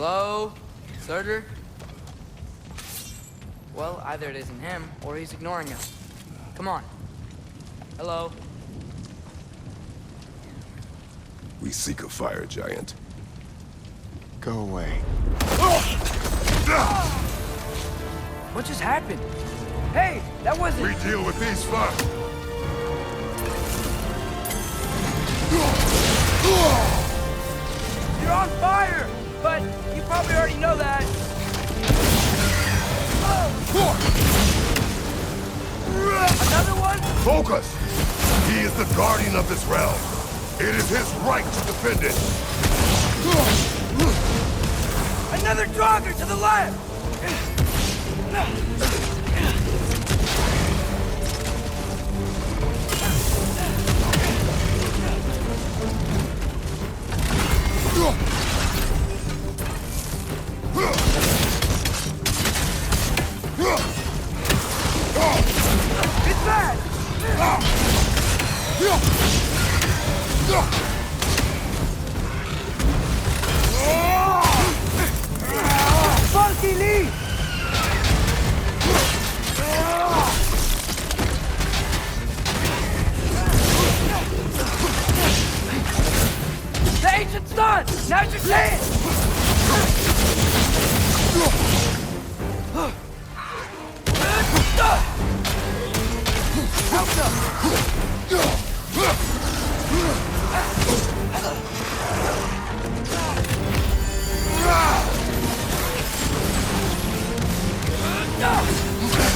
Hello? Surtur? Well, either it isn't him, or he's ignoring us. Come on. Hello? We seek a fire giant. Go away. What just happened? Hey, that wasn't... We deal with these first. You're on fire! But you probably already know that. Another one? Focus! He is the guardian of this realm. It is his right to defend it. Another Draugr to the left! It's bad! Funky Lee! The ancient's done! Now's your chance!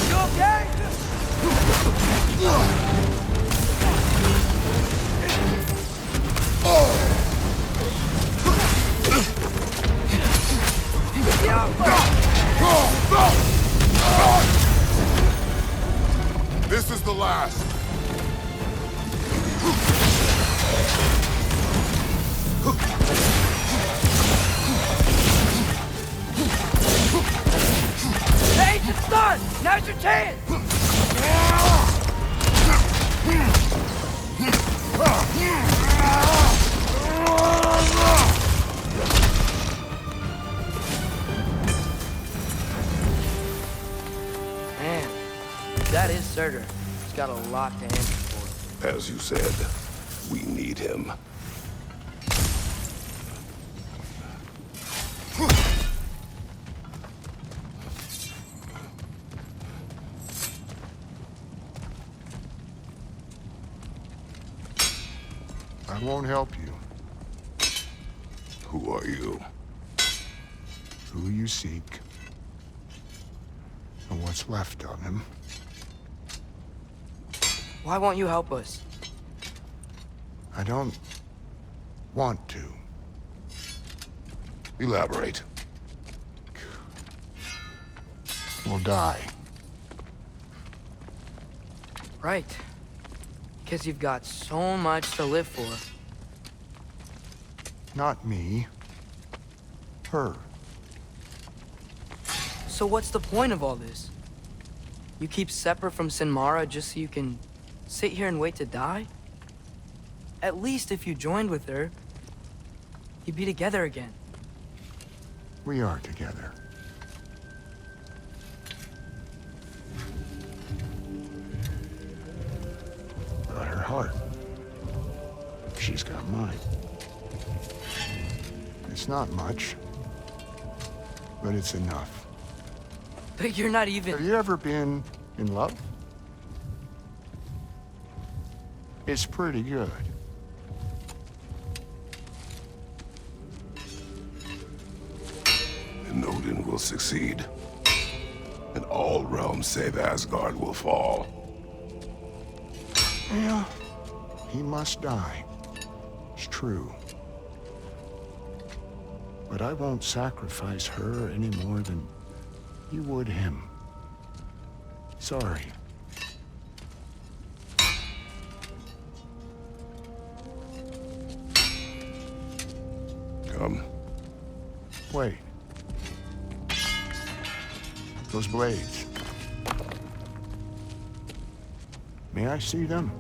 You okay? This is the last. The ancient's done! Now's your chance! Man, that is Surtur. He's got a lot to answer for. As you said, we need him. I won't help you. Who are you? Who you seek, and what's left of him. Why won't you help us? I don't want to. Elaborate. We'll die. Right. Because you've got so much to live for. Not me. Her. So what's the point of all this? You keep separate from Sinmara just so you can sit here and wait to die? At least if you joined with her, you'd be together again. We are together. Got her heart. She's got mine. It's not much, but it's enough. But you're not even... Have you ever been in love? It's pretty good. And Odin will succeed. And all realms save Asgard will fall. Yeah, he must die. It's true. But I won't sacrifice her any more than you would him. Sorry. Come. Wait. Those blades. May I see them?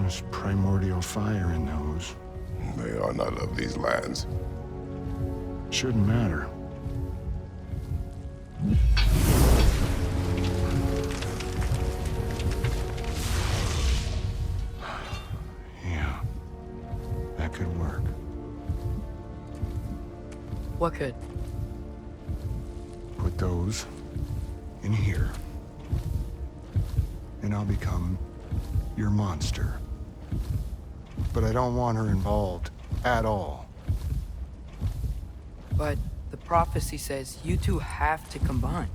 There's primordial fire in those. They are not of these lands. Shouldn't matter. Yeah, that could work. What could? Put those in here, and I'll become your monster. But I don't want her involved at all. But the prophecy says you two have to combine.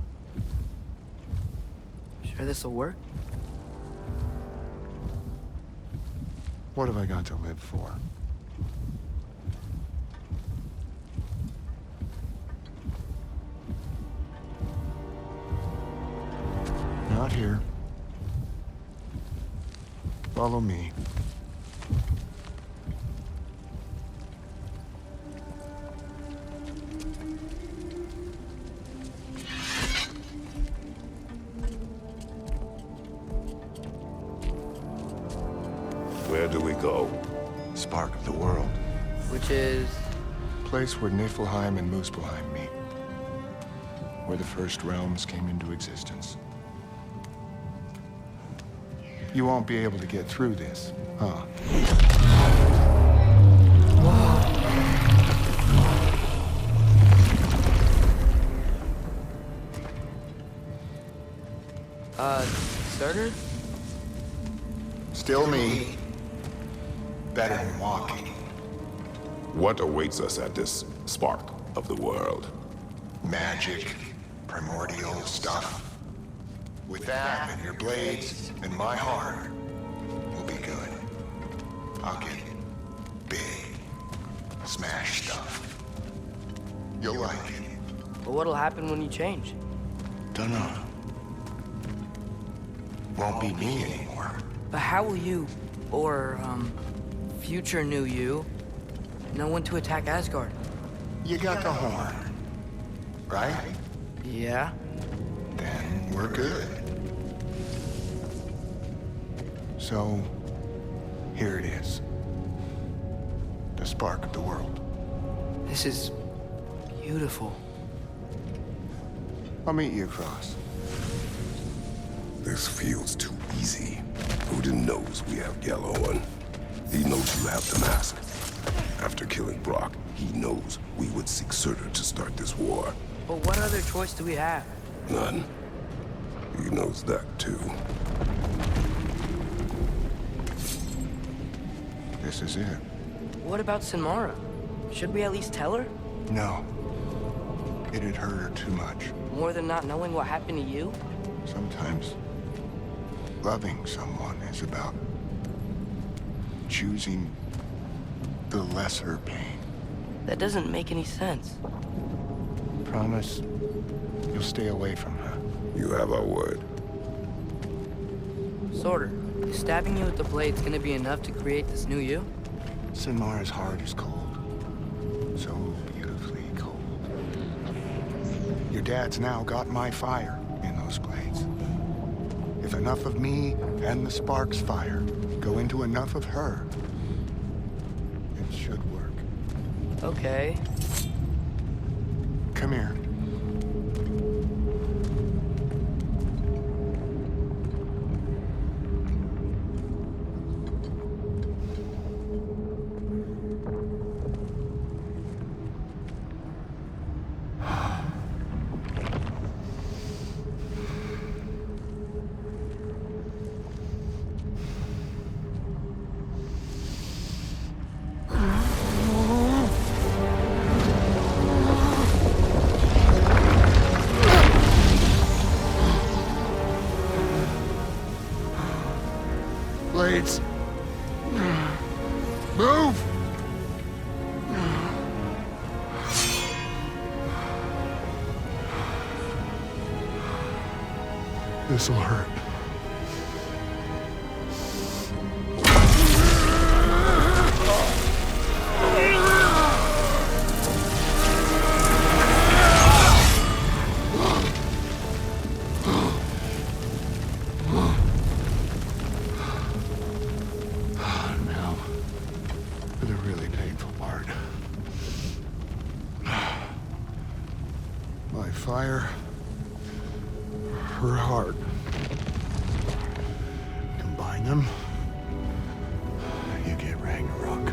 Sure this'll work? What have I got to live for? Not here. Follow me. Where do we go? Spark of the world. Which is... Place where Niflheim and Muspelheim meet. Where the first realms came into existence. You won't be able to get through this, huh? Starter? Still me. Better than walking. What awaits us at this spark of the world? Magic, primordial stuff. With that and your blades and my heart, we'll be good. I'll get big, smash stuff. You'll like it. But what'll happen when you change? Dunno. Won't be me anymore. But how will you, or, future new you, know when to attack Asgard? You got the horn, right? Yeah? Then we're good. So, here it is. The spark of the world. This is beautiful. I'll meet you across. This feels too easy. Odin knows we have Gjallarhorn. He knows you have the mask. After killing Brock, he knows we would seek Surtur to start this war. But what other choice do we have? None. He knows that too. This is it. What about Sinmara? Should we at least tell her? No. It'd hurt her too much. More than not knowing what happened to you? Sometimes loving someone is about choosing the lesser pain. That doesn't make any sense. Promise you'll stay away from her. You have our word. Sorter, is stabbing you with the blade's gonna be enough to create this new you? Sinmara's heart is cold. So beautifully cold. Your dad's now got my fire in those blades. If enough of me and the spark's fire go into enough of her, it should work. Okay. Come here. Blades. Move! This'll hurt. fire, her heart. Combine them, you get Ragnarok.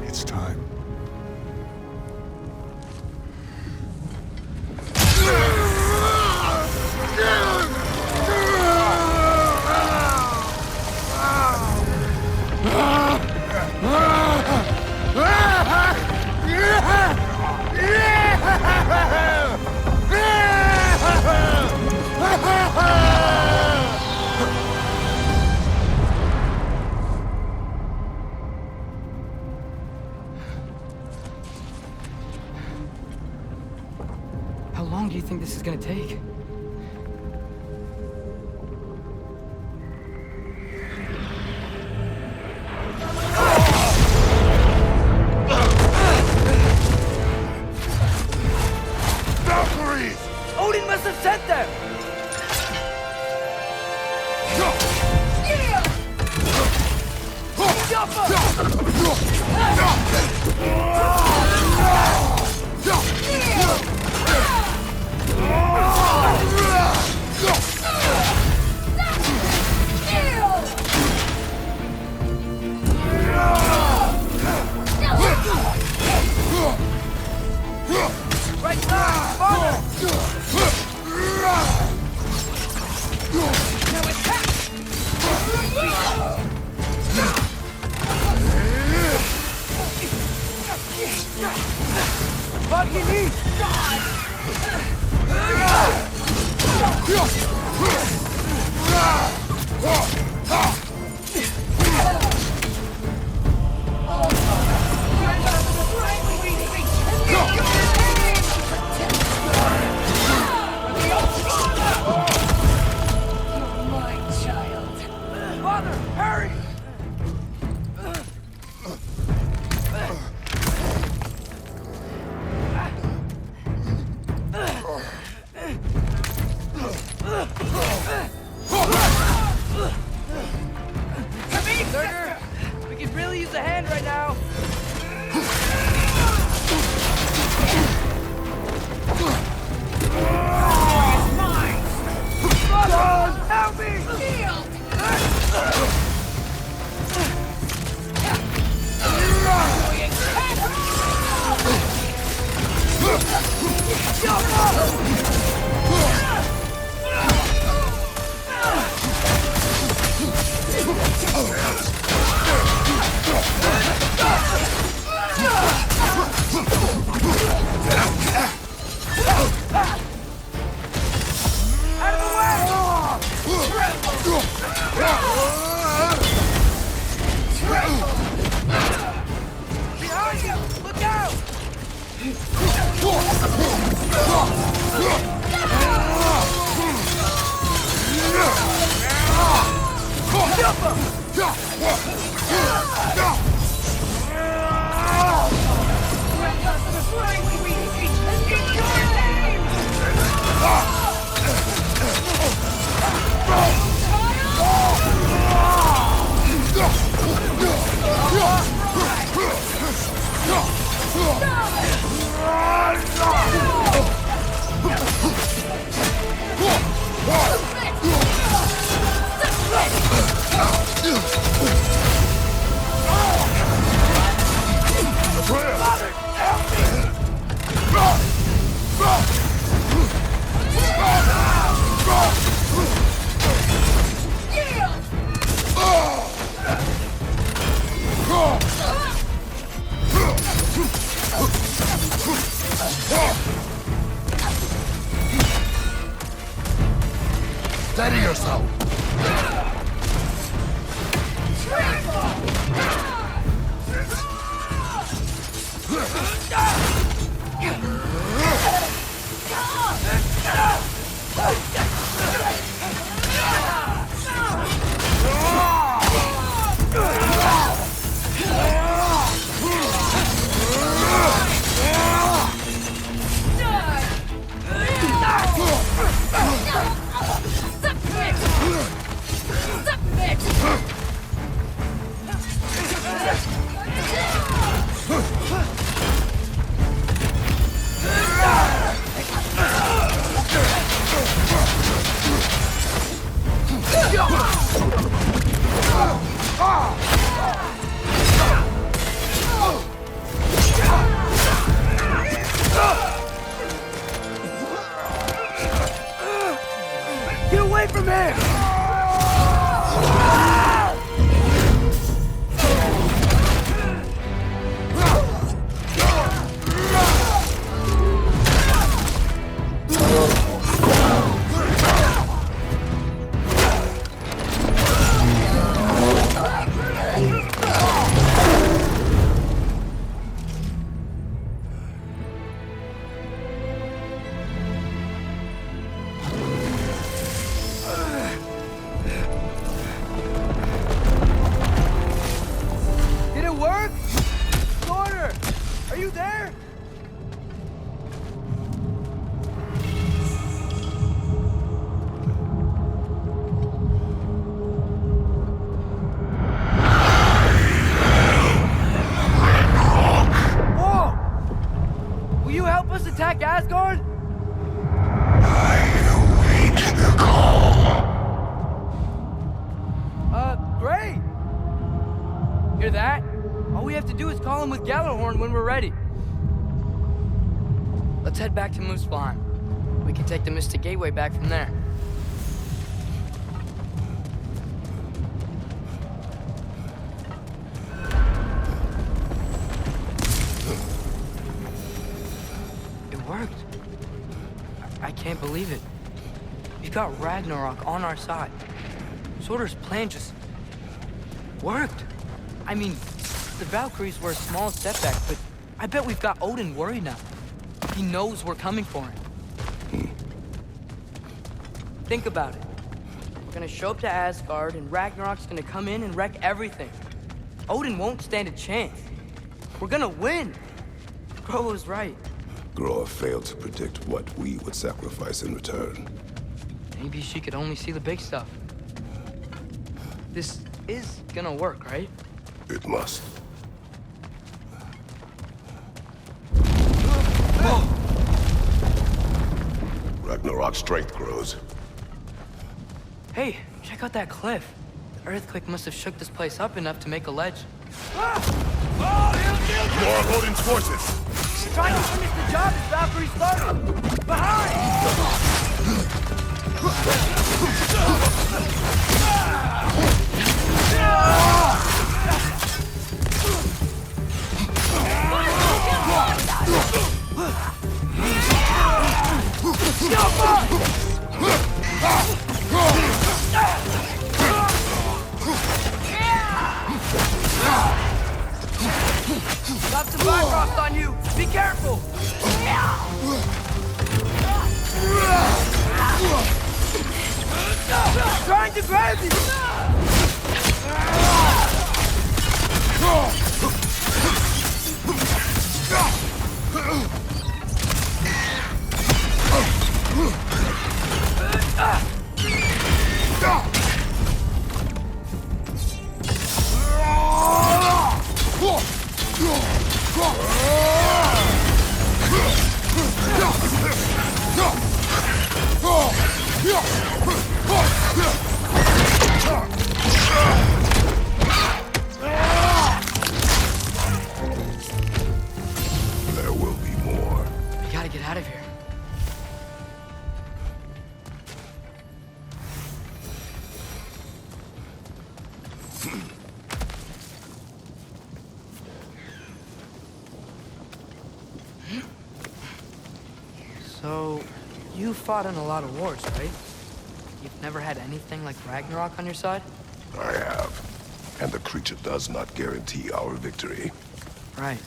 It's time. How long do you think this is gonna take? Odin must have sent them! Right side! Father! Now attack! Fucking eat! Father, hurry! Surtur, we could really use a hand right now. It's mine! Father, help me! Out of the way! Behind you! Look out! great! Hear that? All we have to do is call him with Gjallarhorn when we're ready. Let's head back to Muspelheim. We can take the Mystic Gateway back from there. It worked. I can't believe it. We've got Ragnarok on our side. Surtur's plan just worked. I mean, the Valkyries were a small setback, but I bet we've got Odin worried now. He knows we're coming for him. Think about it. We're gonna show up to Asgard, and Ragnarok's gonna come in and wreck everything. Odin won't stand a chance. We're gonna win. Groa was right. Groa failed to predict what we would sacrifice in return. Maybe she could only see the big stuff. This is gonna work, right? It must. Ragnarok's strength grows. Hey, check out that cliff. The earthquake must have shook this place up enough to make a ledge. More of Odin's forces! He's trying to finish the job as Valkyrie started! Behind! Got some Bifrost on you! Be careful! Trying to grab you! There will be more. We gotta get out of here. So, you fought in a lot of wars, right? You've never had anything like Ragnarok on your side? I have. And the creature does not guarantee our victory. Right.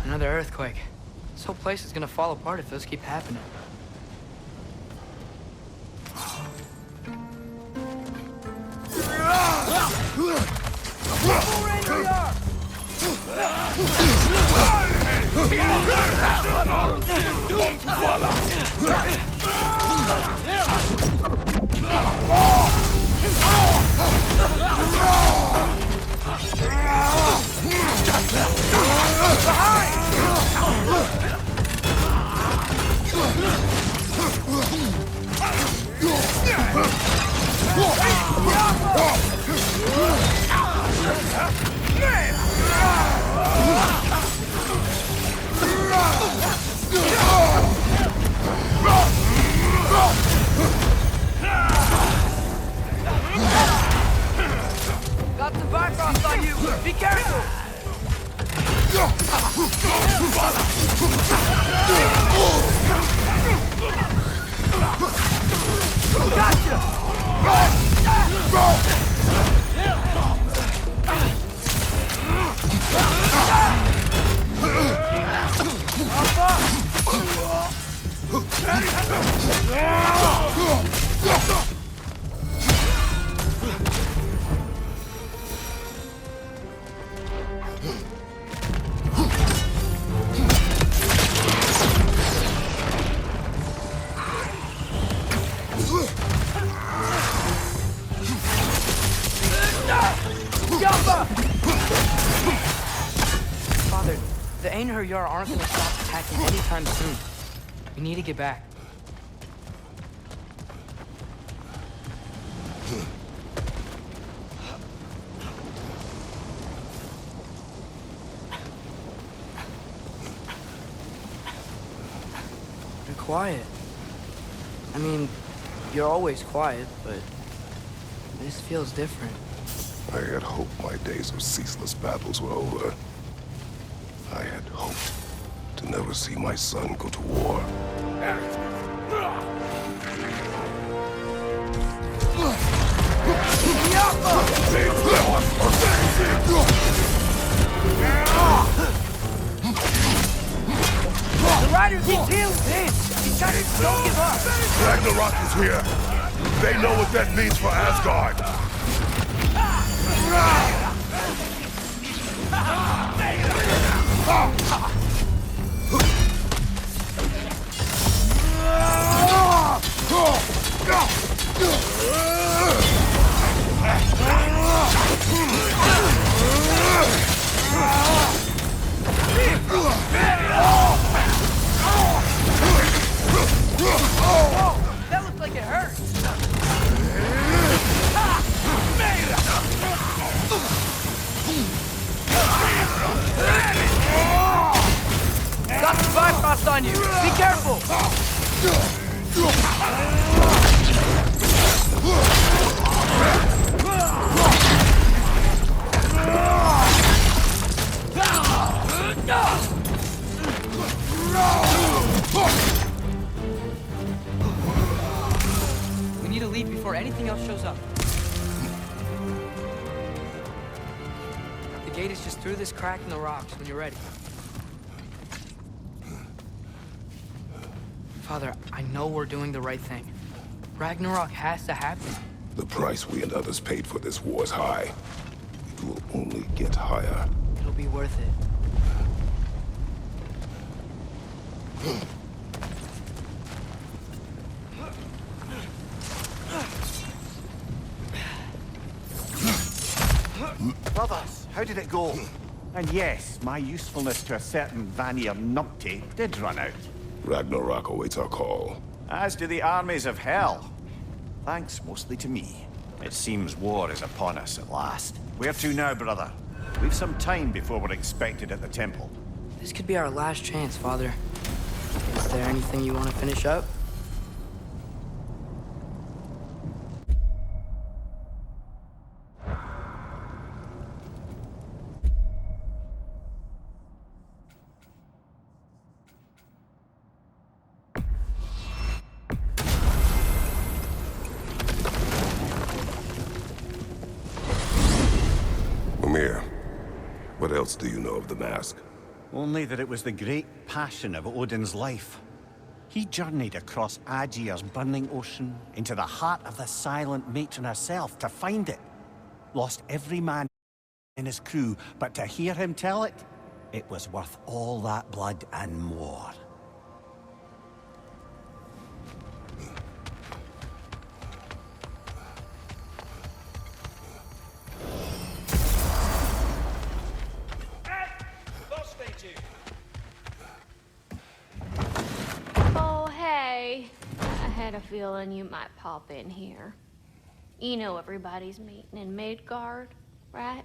Another earthquake. This whole place is gonna fall apart if those keep happening. Got some Bifrost on you! Be careful! or Yara aren't gonna stop attacking anytime soon. We need to get back. You're quiet. I mean, you're always quiet, but this feels different. I had hoped my days of ceaseless battles were over. I had hoped to never see my son go to war. The riders need healing! These guys don't give up! Ragnarok is here! They know what that means for Asgard! That looks like it hurts! Got some Bifrost on you! Be careful! We need to leave before anything else shows up. The gate is just through this crack in the rocks when you're ready. Father, I know we're doing the right thing. Ragnarok has to happen. The price we and others paid for this war is high. It will only get higher. It'll be worth it. Brothers, how did it go? And yes, my usefulness to a certain Vanir numpty did run out. Ragnarok awaits our call. As do the armies of hell. Thanks mostly to me. It seems war is upon us at last. Where to now, brother? We've some time before we're expected at the temple. This could be our last chance, Father. Is there anything you want to finish up? What else do you know of the mask? Only that it was the great passion of Odin's life. He journeyed across Aegir's burning ocean into the heart of the silent matron herself to find it. Lost every man in his crew, but to hear him tell it, it was worth all that blood and more. Oh, hey. I had a feeling you might pop in here. You know everybody's meeting in Midgard, right?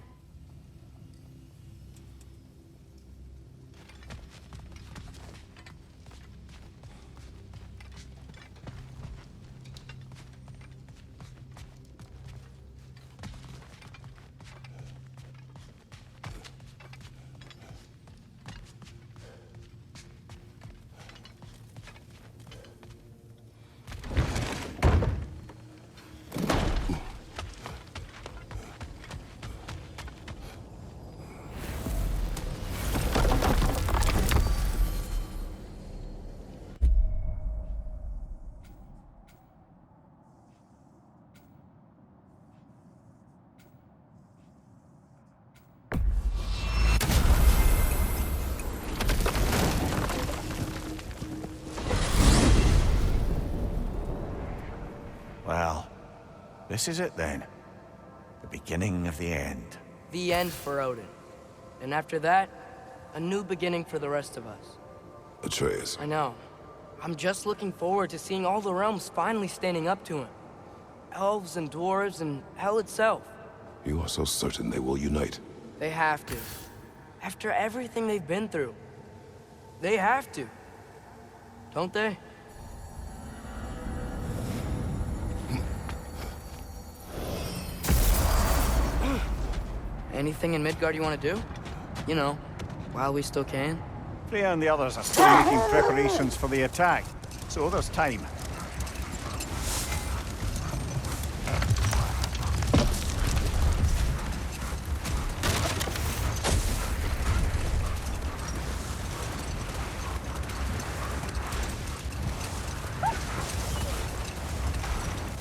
Well, this is it then. The beginning of the end. The end for Odin. And after that, A new beginning for the rest of us. Atreus, I know. I'm just looking forward to seeing all the realms finally standing up to him. Elves and dwarves and hell itself. you are so certain they will unite. They have to. After everything they've been through. They have to. Don't they? Anything in Midgard you want to do? You know, while we still can. Freya and the others are still making preparations for the attack, so there's time.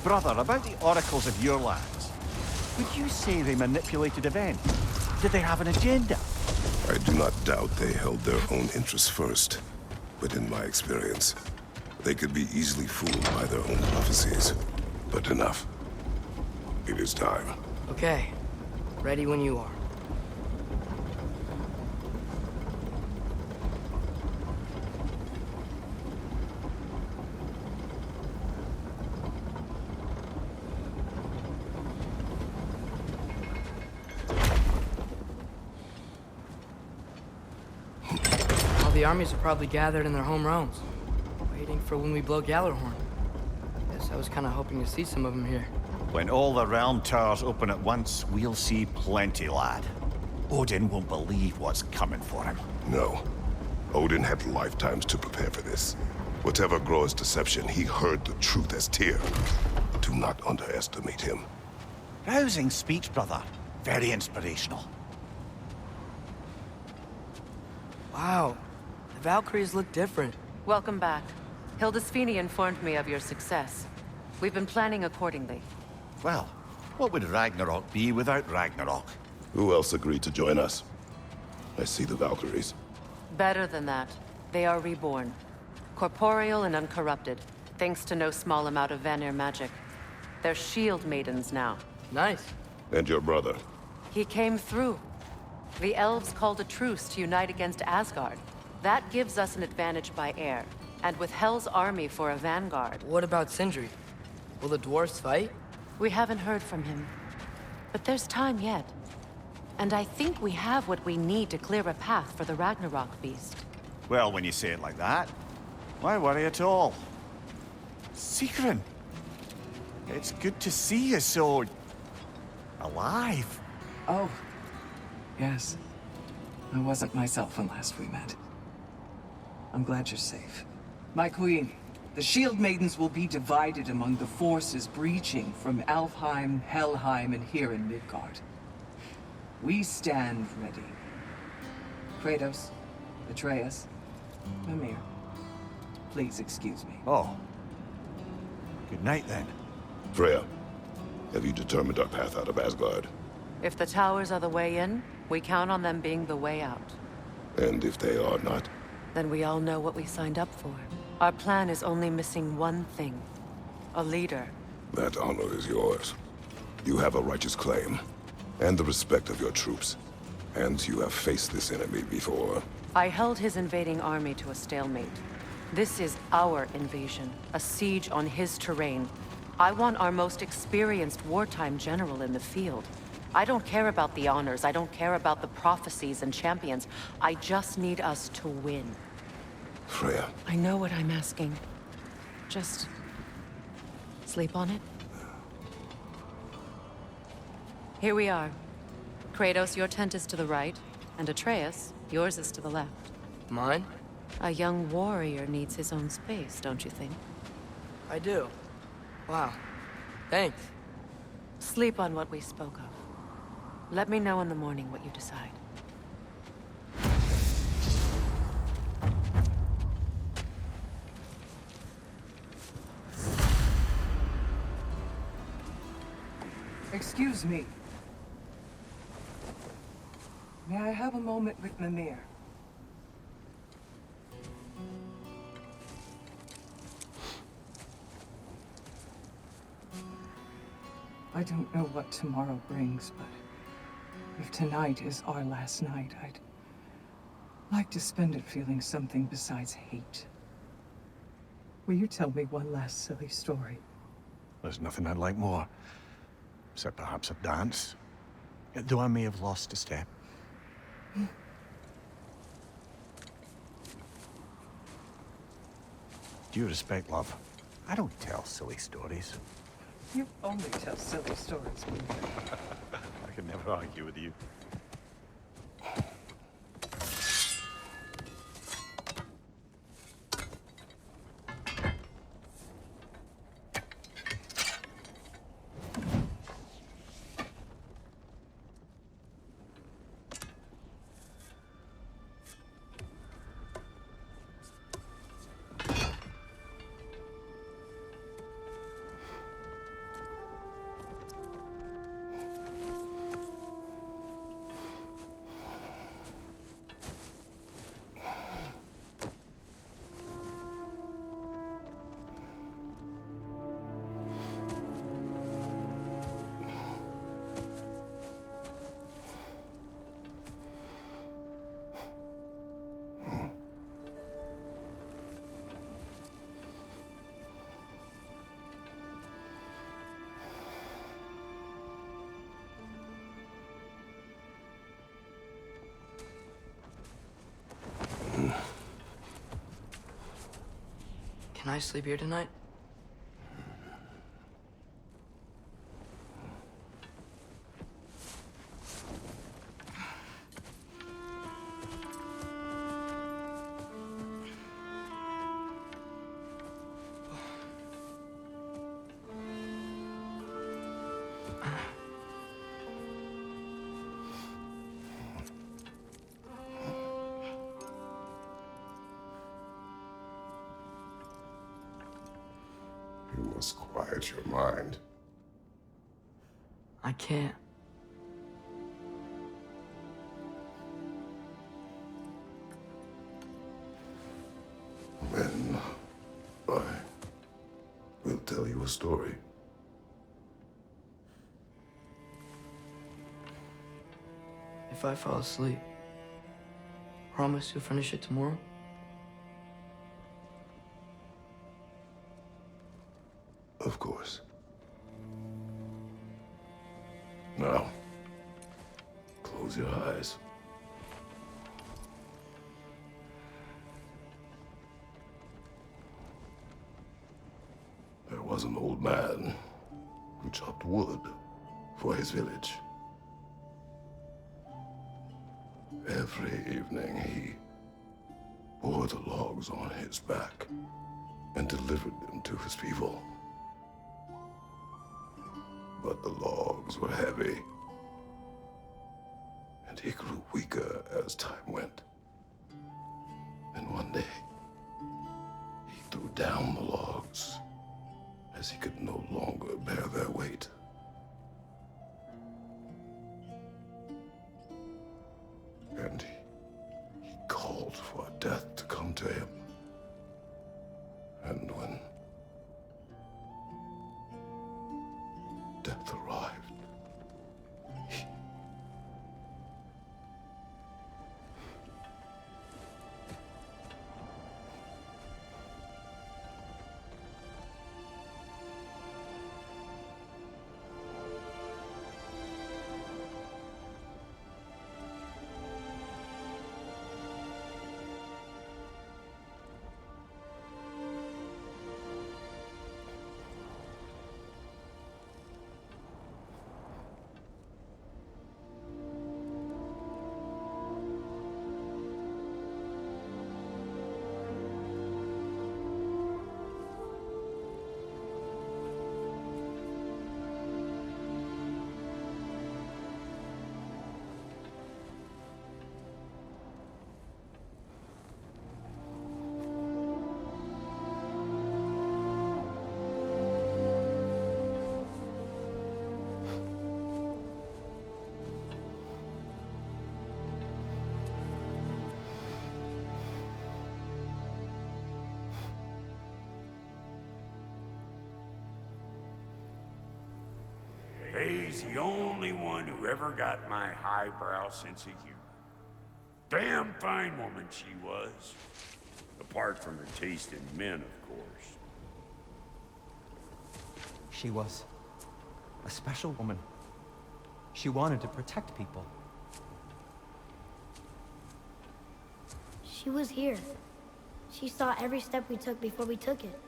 Brother, about the oracles of your lands, would you say they manipulated events? Did they have an agenda? I do not doubt they held their own interests first. But in my experience, they could be easily fooled by their own prophecies. But enough. It is time. Okay. Ready when you are. The armies are probably gathered in their home realms, waiting for when we blow Gallarhorn. Guess I was kind of hoping to see some of them here. When all the realm towers open at once, we'll see plenty, lad. Odin won't believe what's coming for him. No. Odin had lifetimes to prepare for this. Whatever Groa's deception, he heard the truth as Tyr. Do not underestimate him. Rousing speech, brother. Very inspirational. Wow. The Valkyries look different. Welcome back. Hildisvini informed me of your success. We've been planning accordingly. Well, what would Ragnarok be without Ragnarok? Who else agreed to join us? I see the Valkyries. Better than that. They are reborn. Corporeal and uncorrupted, thanks to no small amount of Vanir magic. They're shield maidens now. Nice. And your brother. He came through. The elves called a truce to unite against Asgard. That gives us an advantage by air, and with Hell's army for a vanguard. What about Sindri? Will the dwarves fight? We haven't heard from him. But there's time yet. And I think we have what we need to clear a path for the Ragnarok beast. Well, when you say it like that, why worry at all? Sigrun! It's good to see you so... alive. Oh, yes. I wasn't myself when last we met. I'm glad you're safe. My queen, the Shield Maidens will be divided among the forces breaching from Alfheim, Helheim, and here in Midgard. We stand ready. Kratos, Atreus, Mimir, please excuse me. Oh. Good night, then. Freya, have you determined our path out of Asgard? If the towers are the way in, we count on them being the way out. And if they are not? Then we all know what we signed up for. Our plan is only missing one thing. A leader. That honor is yours. You have a righteous claim, and the respect of your troops. And you have faced this enemy before. I held his invading army to a stalemate. This is our invasion, a siege on his terrain. I want our most experienced wartime general in the field. I don't care about the honors, I don't care about the prophecies and champions. I just need us to win. Freya. I know what I'm asking. Just... sleep on it? Here we are. Kratos, your tent is to the right, and Atreus, yours is to the left. Mine? A young warrior needs his own space, don't you think? I do. Wow. Thanks. Sleep on what we spoke of. Let me know in the morning what you decide. Excuse me. May I have a moment with Mimir? I don't know what tomorrow brings, but if tonight is our last night, like to spend it feeling something besides hate. Will you tell me one last silly story? There's nothing I'd like more, except perhaps a dance. Though I may have lost a step. Due respect, love, I don't tell silly stories. You only tell silly stories, Weaver. I can never argue with you. Can I sleep here tonight? You must quiet your mind. I can't. Then I will tell you a story. If I fall asleep, promise you'll finish it tomorrow? Of course. Now, close your eyes. There was an old man who chopped wood for his village. Every evening he bore the logs on his back and delivered them to his people. But the logs were heavy, and he grew weaker as time went. And one day, he threw down the logs as he could no longer bear their weight. And he called for death to come to him. And when death arrived, He's the only one who ever got my highbrow sense of humor. Damn fine woman she was. Apart from her taste in men, of course. She was a special woman. She wanted to protect people. She was here. She saw every step we took before we took it.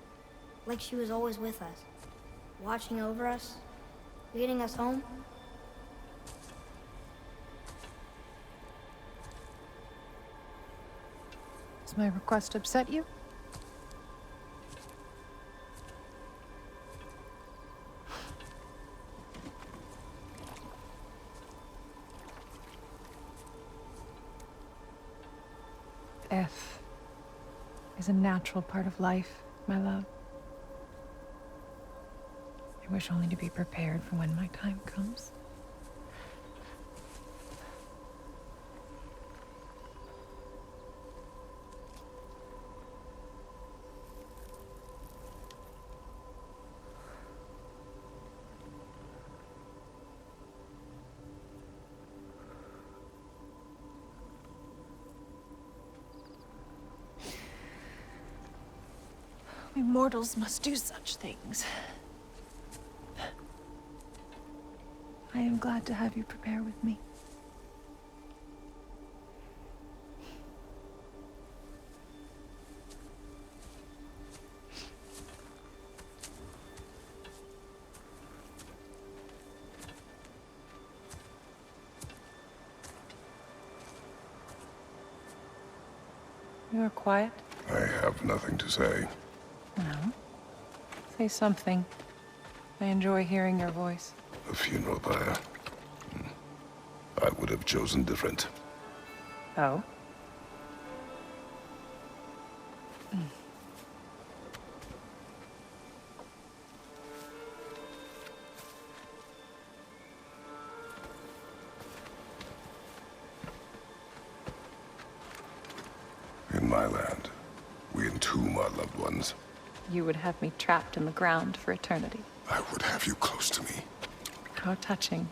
Like she was always with us. Watching over us. Leading us home. Does my request upset you? Death is a natural part of life, my love. I wish only to be prepared for when my time comes. We mortals must do such things. I am glad to have you prepare with me. You are quiet? I have nothing to say. No. Say something. I enjoy hearing your voice. A funeral pyre. I would have chosen different. Oh? In my land, we entomb our loved ones. You would have me trapped in the ground for eternity. I would have you close to me. How touching.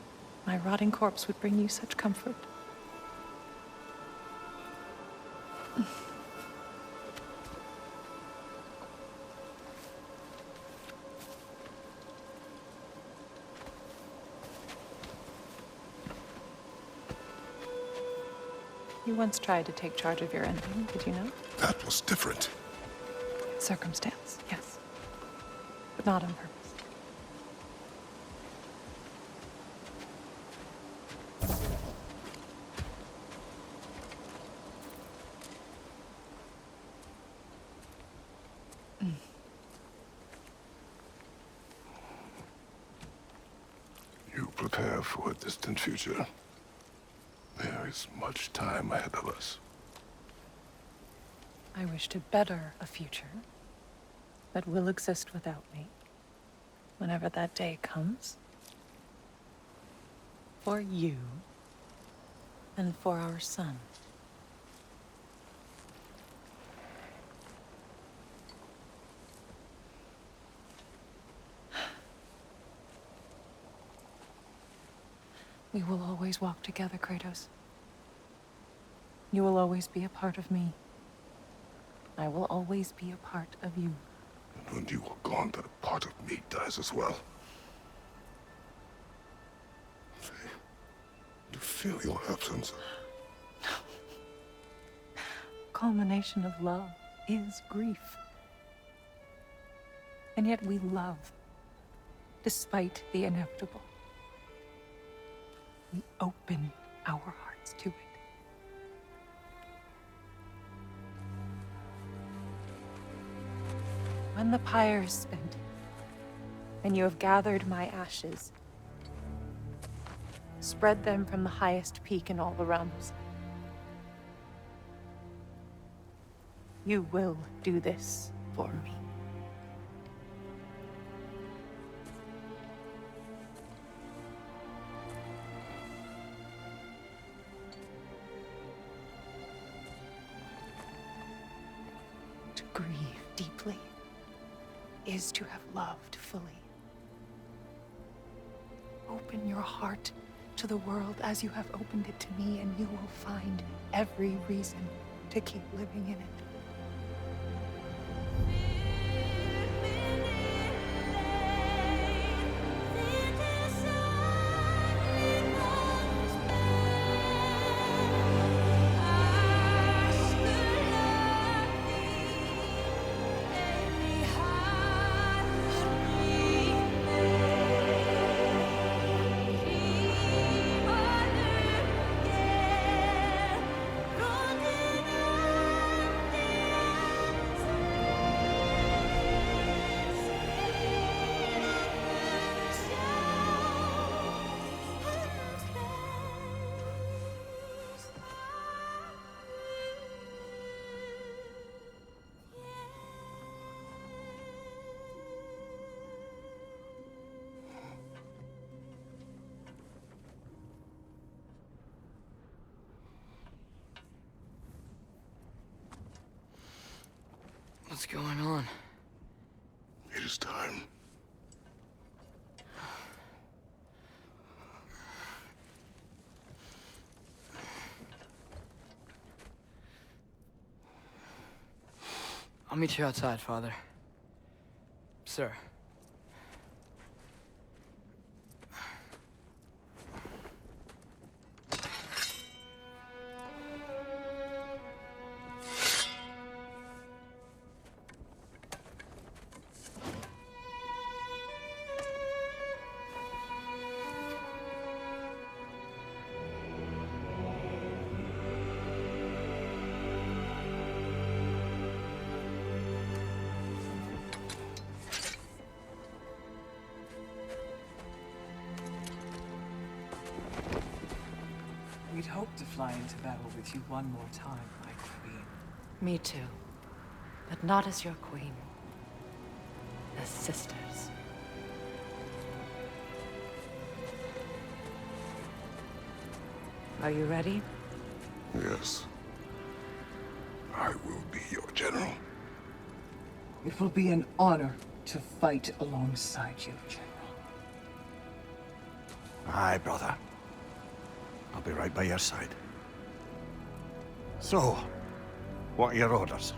My rotting corpse would bring you such comfort. You once tried to take charge of your ending, did you know? That was different. Circumstance, yes. But not on purpose. You prepare for a distant future. There is much time ahead of us. I wish to better a future that will exist without me, whenever that day comes. For you, and for our son. We will always walk together, Kratos. You will always be a part of me. I will always be a part of you. And when you are gone, that part of me dies as well. To feel your absence. Culmination of love is grief. And yet we love, despite the inevitable. We open our hearts to it. When the pyre is spent, and you have gathered my ashes, spread them from the highest peak in all the realms. You will do this for me. To grieve deeply is to have loved fully. Open your heart to the world as you have opened it to me, and you will find every reason to keep living in it. What's going on? It is time. I'll meet you outside, Father. Sir. We'd hoped to fly into battle with you one more time, my queen. Me too. But not as your queen. As sisters. Are you ready? Yes. I will be your general. It will be an honor to fight alongside you, General. Aye, brother. I'll be right by your side. So, what are your orders?